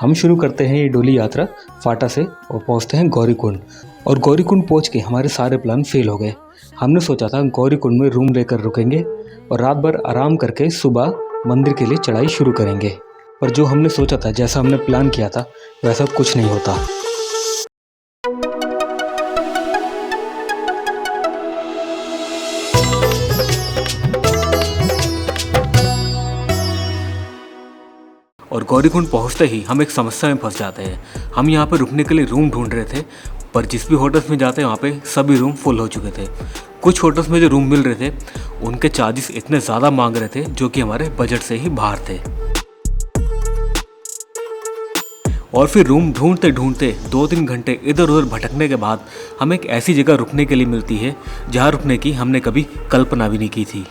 हम शुरू करते हैं ये डोली यात्रा फाटा से और पहुंचते हैं गौरीकुंड। और गौरीकुंड पहुंच के हमारे सारे प्लान फेल हो गए। हमने सोचा था गौरीकुंड में रूम लेकर रुकेंगे और रात भर आराम करके सुबह मंदिर के लिए चढ़ाई शुरू करेंगे। पर जो हमने सोचा था, जैसा हमने प्लान किया था, वैसा कुछ नहीं होता। और गौरीकुंड पहुंचते ही हम एक समस्या में फंस जाते हैं। हम यहाँ पे रुकने के लिए रूम ढूंढ रहे थे, पर जिस भी होटल्स में जाते हैं वहाँ पे सभी रूम फुल हो चुके थे। कुछ होटल्स में जो रूम मिल रहे थे उनके चार्जेस इतने ज़्यादा मांग रहे थे जो कि हमारे बजट से ही बाहर थे। और फिर रूम ढूंढते ढूंढते 2-3 घंटे इधर उधर भटकने के बाद हमें एक ऐसी जगह रुकने के लिए मिलती है जहाँ रुकने की हमने कभी कल्पना भी नहीं की थी।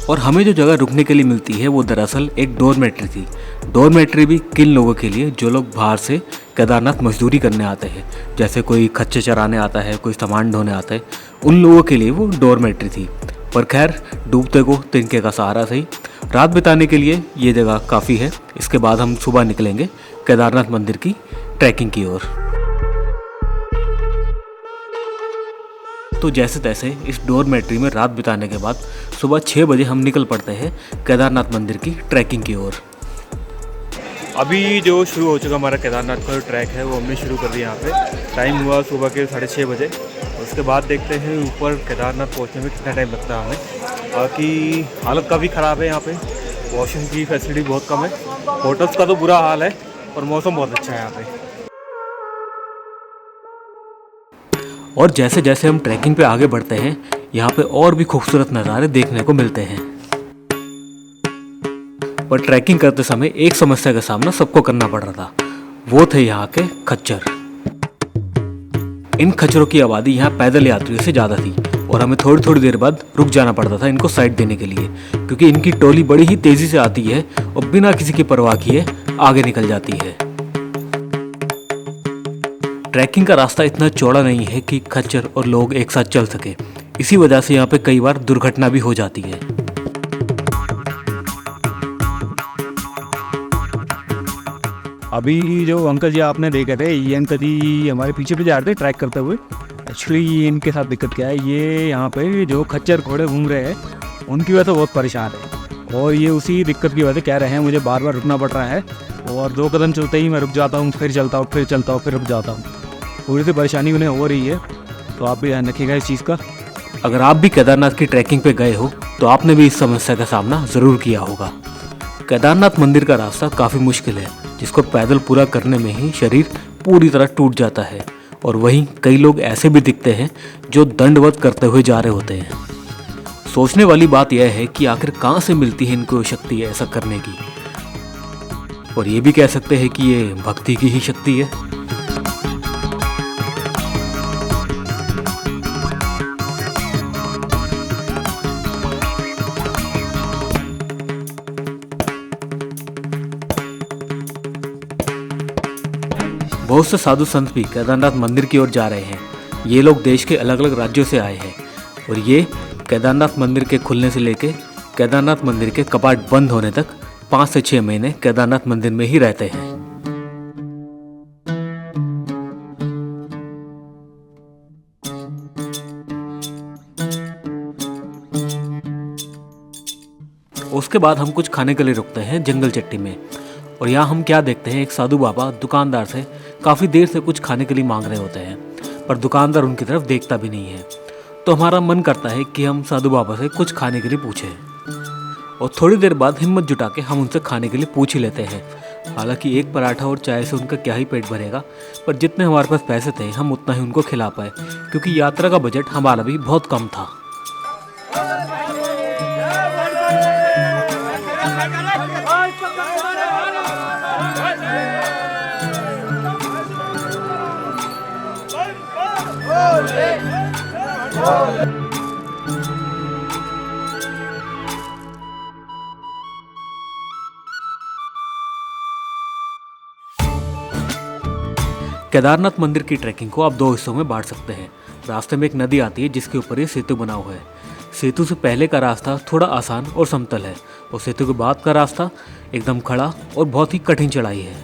और हमें जो जगह रुकने के लिए मिलती है वो दरअसल एक डोरमेट्री थी। डोरमेट्री भी किन लोगों के लिए जो लोग बाहर से केदारनाथ मजदूरी करने आते हैं, जैसे कोई खच्चे चराने आता है, कोई सामान ढोने आता है, उन लोगों के लिए वो डोरमेट्री थी। पर खैर, डूबते को तिनके का सहारा सही। रात बिताने के लिए ये जगह काफ़ी है। इसके बाद हम सुबह निकलेंगे केदारनाथ मंदिर की ट्रैकिंग की ओर। तो जैसे तैसे इस डोरमेट्री में रात बिताने के बाद सुबह 6 बजे हम निकल पड़ते हैं केदारनाथ मंदिर की ट्रैकिंग की ओर। अभी जो शुरू हो चुका हमारा केदारनाथ का जो ट्रैक है वो हमने शुरू कर दिया। यहाँ पे टाइम हुआ सुबह के 6:30 बजे। उसके बाद देखते हैं ऊपर केदारनाथ पहुँचने में कितना टाइम लगता है हमें। बाकी हालत काफ़ी ख़राब है यहाँ पे, वॉशरूम की फैसिलिटी बहुत कम है, होटल्स का तो बुरा हाल है, और मौसम बहुत अच्छा है यहाँ पे। और जैसे जैसे हम ट्रैकिंग पे आगे बढ़ते हैं यहाँ पे और भी खूबसूरत नज़ारे देखने को मिलते हैं। पर ट्रैकिंग करते समय एक समस्या का सामना सबको करना पड़ रहा था, वो थे यहाँ के खच्चर। इन खच्चरों की आबादी यहाँ पैदल यात्रियों से ज़्यादा थी और हमें थोड़ी थोड़ी देर बाद रुक जाना पड़ता था इनको साइड देने के लिए, क्योंकि इनकी टोली बड़ी ही तेज़ी से आती है और बिना किसी की परवाह किए आगे निकल जाती है। ट्रैकिंग का रास्ता इतना चौड़ा नहीं है कि खच्चर और लोग एक साथ चल सके। इसी वजह से यहाँ पे कई बार दुर्घटना भी हो जाती है। अभी जो अंकल जी आपने देखे थे, ये अंकल जी हमारे पीछे पीछे आ रहे थे ट्रैक करते हुए। एक्चुअली इनके साथ दिक्कत क्या है, ये यहाँ पे जो खच्चर घोड़े घूम रहे हैं उनकी वजह से बहुत परेशान है, और ये उसी दिक्कत की वजह से कह रहे हैं मुझे बार बार रुकना पड़ रहा है, और 2 कदम चलते ही मैं रुक जाता हूँ, फिर चलता हूँ, फिर चलता हूँ, फिर रुक जाता हूँ। थोड़ी सी परेशानी उन्हें हो रही है, तो आप भी ध्यान रखिएगा इस चीज़ का। अगर आप भी केदारनाथ की ट्रैकिंग पे गए हो तो आपने भी इस समस्या का सामना ज़रूर किया होगा। केदारनाथ मंदिर का रास्ता काफ़ी मुश्किल है, जिसको पैदल पूरा करने में ही शरीर पूरी तरह टूट जाता है। और वहीं कई लोग ऐसे भी दिखते हैं जो दंडवत करते हुए जा रहे होते हैं। सोचने वाली बात यह है कि आखिर कहाँ से मिलती है इनको शक्ति ऐसा करने की। और ये भी कह सकते हैं कि ये भक्ति की ही शक्ति है। बहुत से साधु संत भी केदारनाथ मंदिर की ओर जा रहे हैं। ये लोग देश के अलग अलग राज्यों से आए हैं और ये केदारनाथ मंदिर के खुलने से लेके केदारनाथ मंदिर के कपाट बंद होने तक 5 से 6 महीने केदारनाथ मंदिर में ही रहते हैं। उसके बाद हम कुछ खाने के लिए रुकते हैं जंगल चट्टी में। और यहाँ हम क्या देखते हैं, एक साधु बाबा दुकानदार से काफ़ी देर से कुछ खाने के लिए मांग रहे होते हैं, पर दुकानदार उनकी तरफ देखता भी नहीं है। तो हमारा मन करता है कि हम साधु बाबा से कुछ खाने के लिए पूछें, और थोड़ी देर बाद हिम्मत जुटा के हम उनसे खाने के लिए पूछ ही लेते हैं। हालांकि एक पराठा और चाय से उनका क्या ही पेट भरेगा, पर जितने हमारे पास पैसे थे हम उतना ही उनको खिला पाए, क्योंकि यात्रा का बजट हमारा भी बहुत कम था। केदारनाथ मंदिर की ट्रैकिंग को आप 2 हिस्सों में बांट सकते हैं। रास्ते में एक नदी आती है जिसके ऊपर ये सेतु बना हुआ है। सेतु से पहले का रास्ता थोड़ा आसान और समतल है और सेतु के बाद का रास्ता एकदम खड़ा और बहुत ही कठिन चढ़ाई है।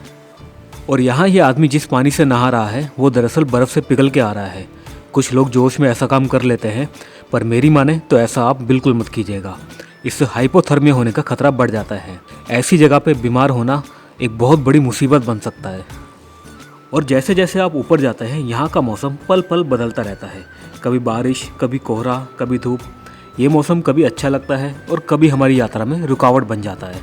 और यहाँ ये आदमी जिस पानी से नहा रहा है वो दरअसल बर्फ़ से पिघल के आ रहा है। कुछ लोग जोश में ऐसा काम कर लेते हैं, पर मेरी माने तो ऐसा आप बिल्कुल मत कीजिएगा। इससे हाइपोथर्मिया होने का खतरा बढ़ जाता है। ऐसी जगह पे बीमार होना एक बहुत बड़ी मुसीबत बन सकता है। और जैसे जैसे आप ऊपर जाते हैं यहाँ का मौसम पल पल बदलता रहता है। कभी बारिश, कभी कोहरा, कभी धूप। ये मौसम कभी अच्छा लगता है और कभी हमारी यात्रा में रुकावट बन जाता है।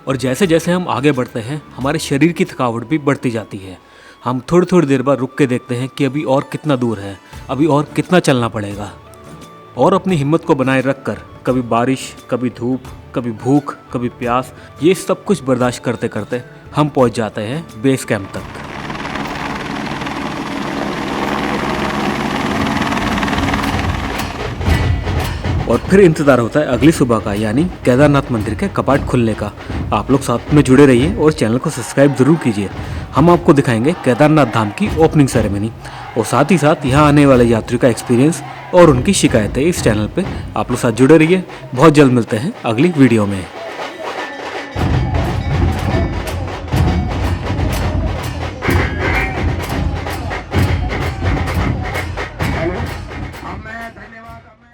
और जैसे जैसे हम आगे बढ़ते हैं हमारे शरीर की थकावट भी बढ़ती जाती है। हम थोड़ी थोड़ी देर बाद रुक के देखते हैं कि अभी और कितना दूर है, अभी और कितना चलना पड़ेगा। और अपनी हिम्मत को बनाए रख कर कभी बारिश, कभी धूप, कभी भूख, कभी प्यास, ये सब कुछ बर्दाश्त करते करते हम पहुंच जाते हैं बेस कैंप तक। और फिर इंतज़ार होता है अगली सुबह का, यानी केदारनाथ मंदिर के कपाट खुलने का। आप लोग साथ में जुड़े रहिए और चैनल को सब्सक्राइब ज़रूर कीजिए। हम आपको दिखाएंगे केदारनाथ धाम की ओपनिंग सेरेमनी और साथ ही साथ यहाँ आने वाले यात्रियों का एक्सपीरियंस और उनकी शिकायतें इस चैनल पे। आप लोग साथ जुड़े रहिए। बहुत जल्द मिलते हैं अगली वीडियो में।